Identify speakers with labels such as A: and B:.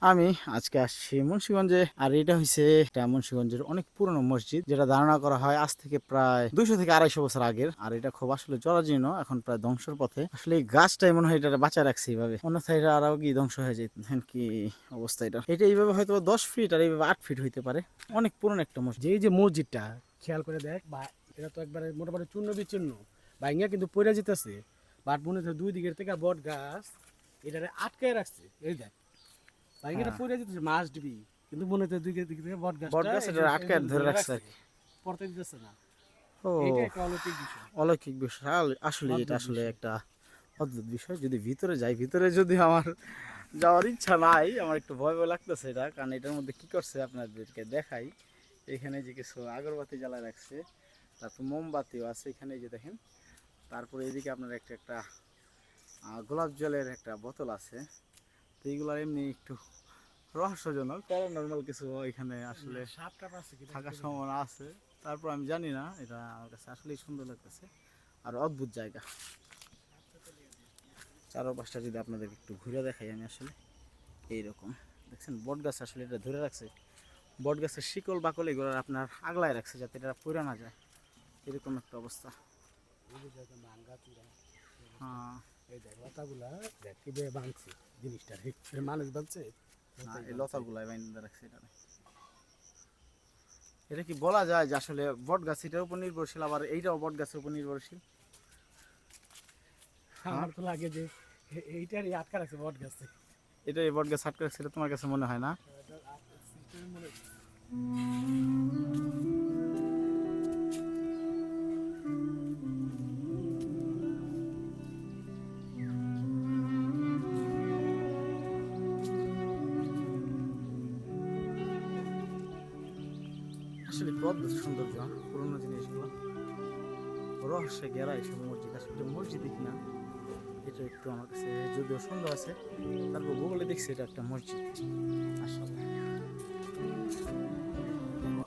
A: আমি আজকে আসছি মুন্সিগঞ্জে। আর এটা হইছে একটা মুন্সিগঞ্জের অনেক পুরনো মসজিদ, যেটা ধারণা করা হয় আজ থেকে প্রায় 200 থেকে 250 বছর আগের। আর এটা খুব আসলে জরাজীর্ণ, এখন প্রায় ধ্বংসের পথে। আসলে এই গাছটাই মনে হয় এটা বাঁচা রাখছে এইভাবে, অন্যথায় এটা আরো কি ধ্বংস হয়ে যেত। দেখেন কি অবস্থা। এটা এইভাবে হয়তো 10 ফিট আর এইভাবে 8 ফিট হইতে পারে। অনেক পুরনো একটা মসজিদ।
B: যে এই যে মসজিদটা খেয়াল করে দেখ, বা এটা তো একবারে মোটামুটি চূর্ণ বিচূর্ণ ভাঙিয়া কিন্তু পড়ে যেতেছে। বাট মনে হচ্ছে দুই দিকের থেকে বট গাছ এটারে আটকায় রাখছে। এই দেখ ভাঙিয়াটা
A: হ্যাঁ,
B: পড়ে যেতেছে, মাছ ডিবি, কিন্তু মনে হচ্ছে দুই দিক থেকে বট
A: বট
B: গাছটা
A: গাছ
B: এই
A: এটা
B: যে
A: আটকে ধরে রাখছে আর কি।
B: পড়তে দিতেছে না।
A: ও,
B: এইটা একটা অলৌকিক বিষয়,
A: অলৌকিক বিষয়। আসলে এটা
B: অদ্ভুত
A: আসলে
B: বিষয়।
A: একটা অদ্ভুত বিষয়। যদি ভিতরে যাই, ভিতরে যদি আমার যাওয়ার ইচ্ছা নাই, আমার একটু ভয় ভয় লাগতেছে এটা, কারণ এটার মধ্যে কি করছে আপনাদেরকে দেখাই। এখানে যে কিছু আগরবাতি জ্বালায় রাখছে, তারপর মোমবাতিও আছে এখানে, এই যে দেখেন। তারপরে এদিকে আপনার একটা একটা গোলাপ জলের একটা বোতল আছে। তো এইগুলো এমনি একটু রহস্যজনক, প্যারানর্মাল কিছু এখানে আসলে
B: সাপ টাপ আছে কি
A: থাকার সম্ভাবনা আছে। তারপর আমি জানি না, এটা আমার কাছে আসলেই সুন্দর লাগতেছে আর অদ্ভুত জায়গা। চারপাশটা যদি আপনাদের একটু ঘুরে দেখাই আমি, আসলে এইরকম দেখছেন বট গাছ আসলে এটা ধরে রাখছে। বট গাছের শিকল বাকল এগুলো আপনার আগলায় রাখছে যাতে এটা পুড়ে না যায়, এরকম একটা অবস্থা।
B: ভাঙ্গা চূড়া।
A: হ্যাঁ,
B: এই দেখ লতাগুলা, দেখ কিভাবে ভাঙছে জিনিসটা, মানুষ ভাঙছে।
A: হ্যাঁ, এই লতাগুলাই বাইন্দা রাখছে এটা। এটা কি বলা যায় যে আসলে বট গাছ এটার উপর নির্ভরশীল, আবার এইটাও বট গাছের উপর নির্ভরশীল? হ্যাঁ,
B: আমার তো লাগে যে এইটারই আটকা রাখছে বট গাছে।
A: এটা এই বট গাছ আটকে রাখছে, এটা তোমার কাছে মনে হয় না? আসলে কি অদ্ভুত সৌন্দর্য, পুরোনো জিনিসগুলো রহস্যে ঘেরা এইসব মসজিদ। আসলে এটা মসজিদই কিনা এটা একটু আমার কাছে যদিও সন্দেহ আছে, তারপর গুগলে দেখছি এটা একটা মসজিদ আসলে।